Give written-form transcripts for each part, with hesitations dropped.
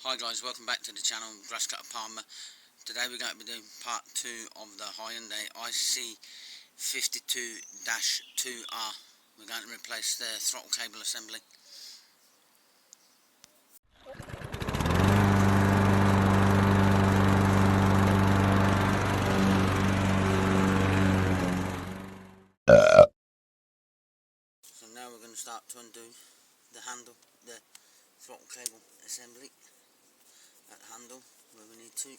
Hi guys, welcome back to the channel, Grasscutter Palmer. Today we're going to be doing part 2 of the Hyundai IC52-2R. We're going to replace the throttle cable assembly. So now we're going to start to undo the handle, the throttle cable assembly, that handle where we need to.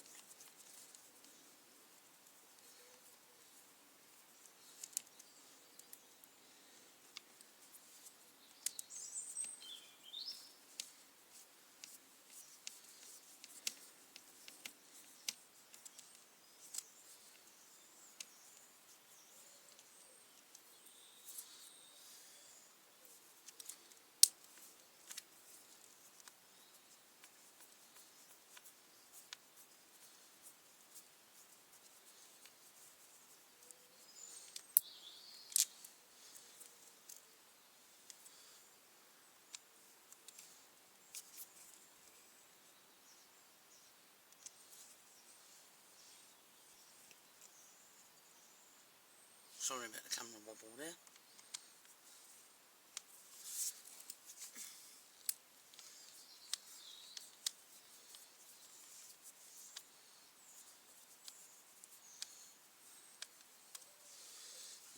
Sorry about the camera wobble there.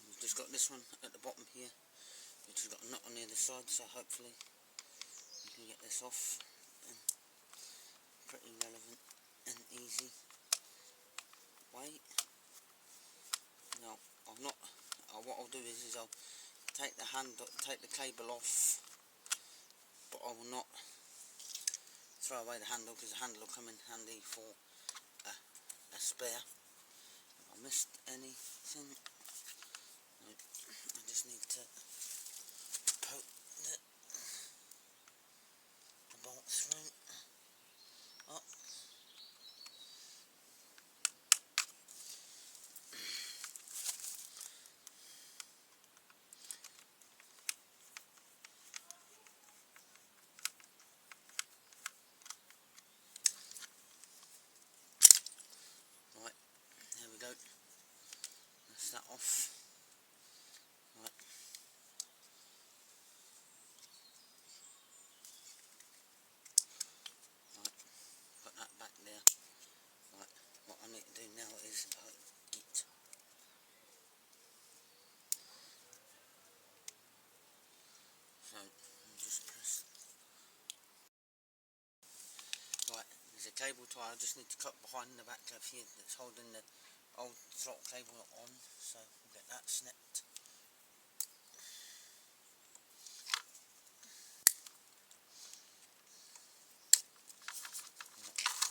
We've just got this one at the bottom here, which has got a nut on the other side, so hopefully we can get this off in pretty relevant and easy way. Now, what I'll do is I'll take the cable off, but I will not throw away the handle, because the handle will come in handy for a spare. If I missed anything, no, I just need to poke the bolt through. Up. Right, there we go. That's that off. Right. Right, put that back there. Right, what I need to do now is git. So, I'll just press. Right, there's a cable tie. I just need to cut behind the back of here that's holding the old throttle cable on, so we'll get that snipped.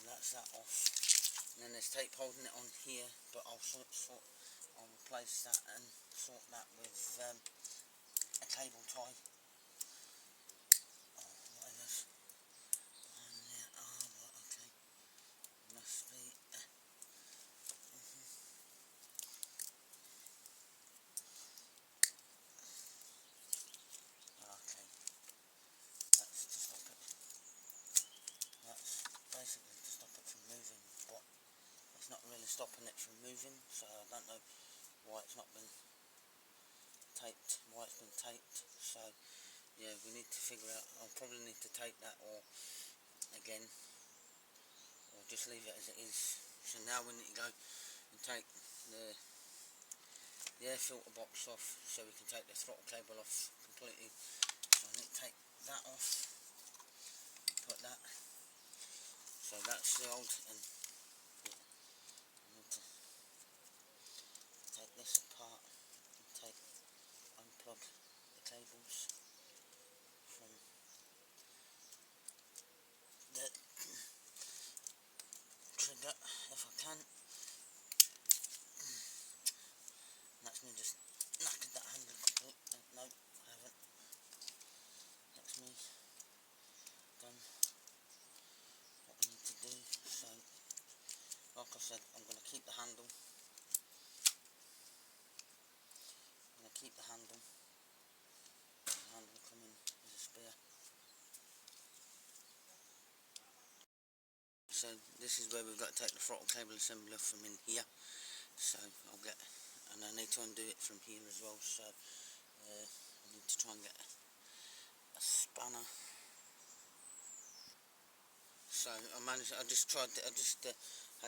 And that's that off. And then there's tape holding it on here, but I'll replace that and sort that with a cable tie. Oh, whatever's behind there. Oh, right, okay. Must be. Okay. That's to stop it. That's basically to stop it from moving, but it's not really stopping it from moving, so I don't know why it's not been taped, so yeah, we need to figure out. I'll probably need to tape that, or again, or just leave it as it is. So now we need to go and take the air filter box off, so we can take the throttle cable off completely. So I need to take that off and put that. So that's the old, and yeah, I need to take this apart and unplug the cables from the trigger if I can. That's me just knackered that handle completely. No, I haven't. That's me done what I need to do. So so this is where we've got to take the throttle cable assembly off from in here. So I'll get, and I need to undo it from here as well, so I need to try and get a spanner. So I just had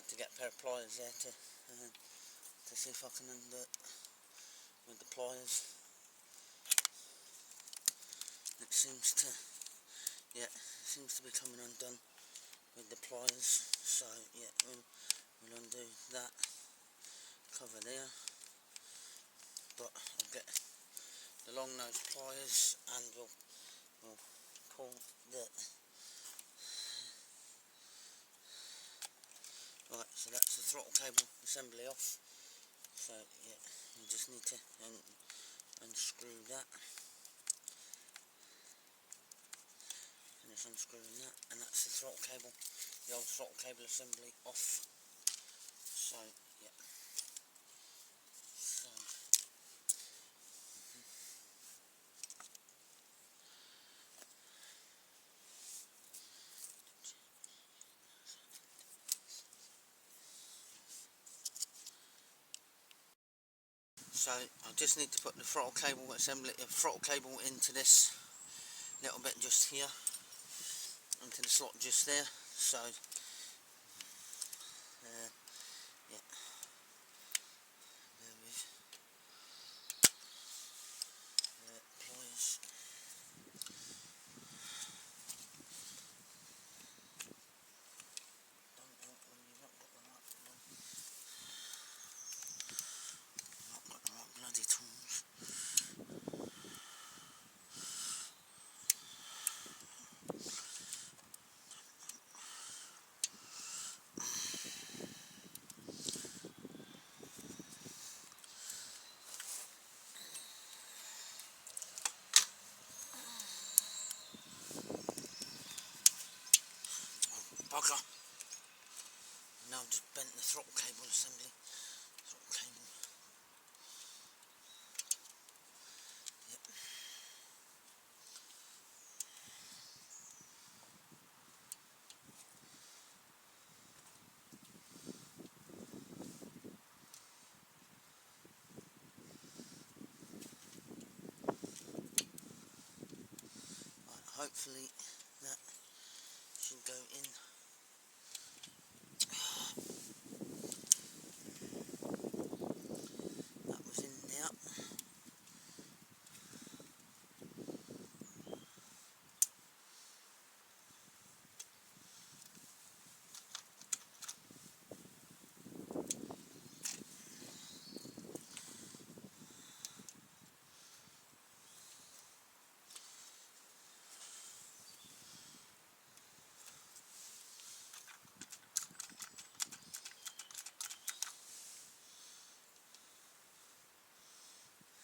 to get a pair of pliers there to see if I can undo it with the pliers. It seems to, yeah, it seems to be coming undone with the pliers. So yeah, we'll undo that cover there, but I'll get the long nose pliers and we'll pull the, right, so that's the throttle cable assembly off. So yeah, you just need to unscrew that. Finish unscrewing that, and that's the throttle cable, the old throttle cable assembly off. So yeah, so I just need to put the throttle cable assembly, throttle cable into this little bit just here, into the slot just there. So yeah, there with pliers. Don't know when you've not got the right bloody tools. Bugger. Now I've just bent the throttle cable assembly. Throttle cable. Yep. Right, hopefully that should go in. That was in there.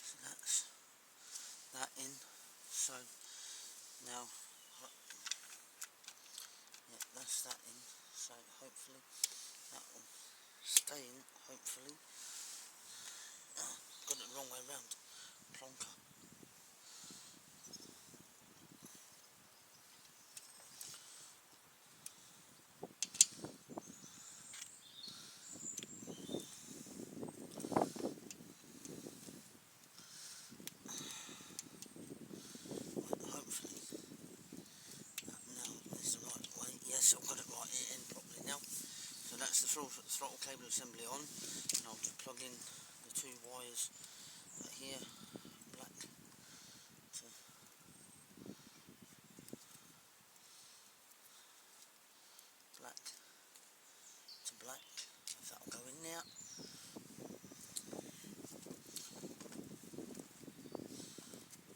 So that's that in. So now, yeah, that's that in. So hopefully that will stay in. Hopefully. Oh, got it the wrong way round. Plonker. Hopefully that now is the right way. Yes, I've got it right in properly now. So that's the throttle cable assembly on, and I'll just plug in the two wires here, black to black, if that'll go in there.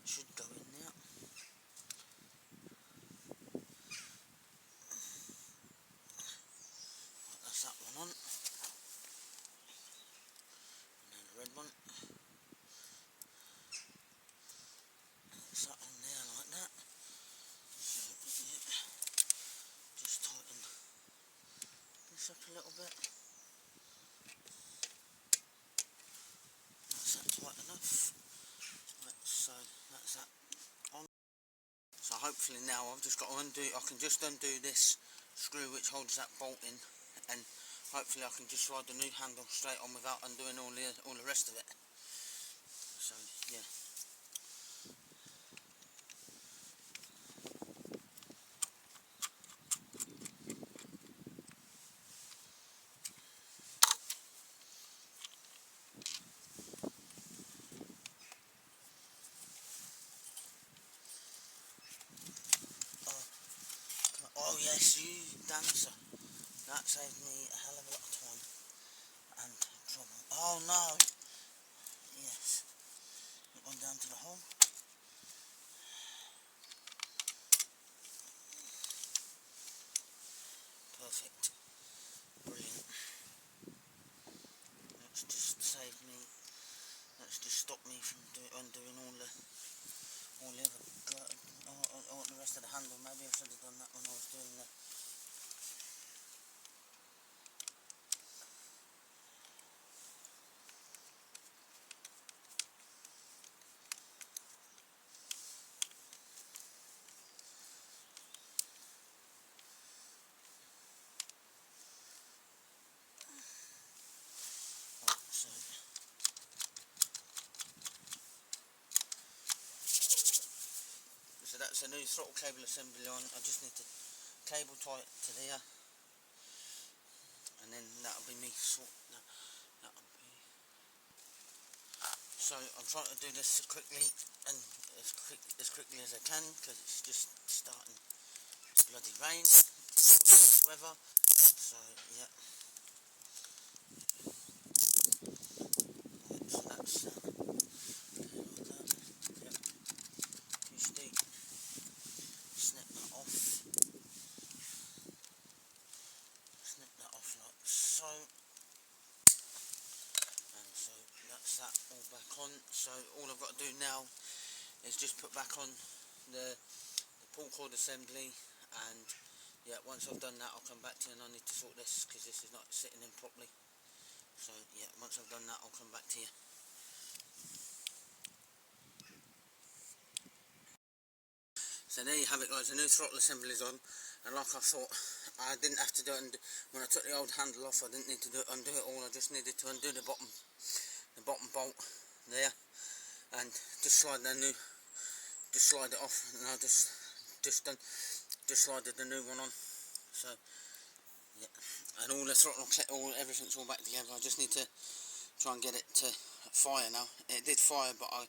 Should go in there. That's that one on. And then the red one. That's that on there like that. So yeah, just tighten this up a little bit. That's that tight enough. Right, so that's that on. So hopefully now I've just got to undo, I can just undo this screw which holds that bolt in, and hopefully I can just slide the new handle straight on without undoing all the rest of it. So yeah. Oh yes, you dancer. That saved me a hell of a lot of time and trouble. Oh no! Yes. Put one down to the hole. Perfect. Brilliant. That's just saved me. That's just stopped me from undoing all the other all the rest of the handle. Maybe I should have done that when I was doing the. So that's a new throttle cable assembly on. I just need to cable tie it to there, and then that'll be me that'll be. So I'm trying to do this quickly and as quickly as I can because it's just starting to bloody rain, weather. So yeah. Right, so that's yeah. Too steep. Snip that off. Snip that off like so. And so that's that all back on. So all I've got to do now is just put back on the pull cord assembly, and yeah, once I've done that I'll come back to you, and I need to sort this because this is not sitting in properly. So yeah, once I've done that I'll come back to you. So there you have it guys, the new throttle assembly is on, and like I thought, I didn't have to do it when I took the old handle off. I didn't need to undo it all. I just needed to undo the bottom bolt there, and just slide it off, and I just slided the new one on. So yeah, and all the throttle, everything's all back together. I just need to try and get it to fire now. It did fire, but I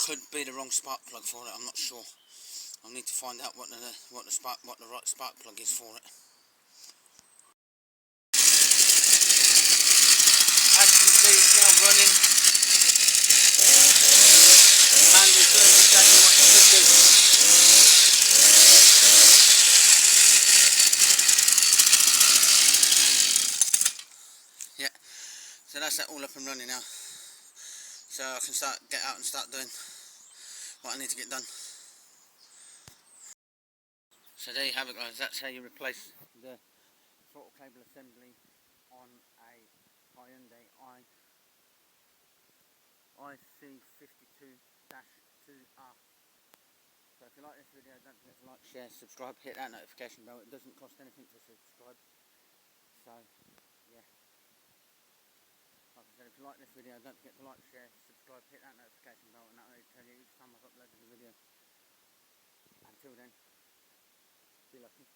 could be the wrong spark plug for it. I'm not sure. I need to find out what the right spark plug is for it. As you can see, it's now running, and it's doing exactly what it should do. Yeah, so that's that all up and running now. So I can get out and start doing what I need to get done. So there you have it guys, that's how you replace the throttle cable assembly on a Hyundai IC52-2R. So if you like this video, don't forget to like, share, subscribe, hit that notification bell. It doesn't cost anything to subscribe. So yeah, like I said, if you like this video, don't forget to like, share, subscribe, hit that notification bell, and that will tell you each time I've uploaded a video. Until then, be lucky.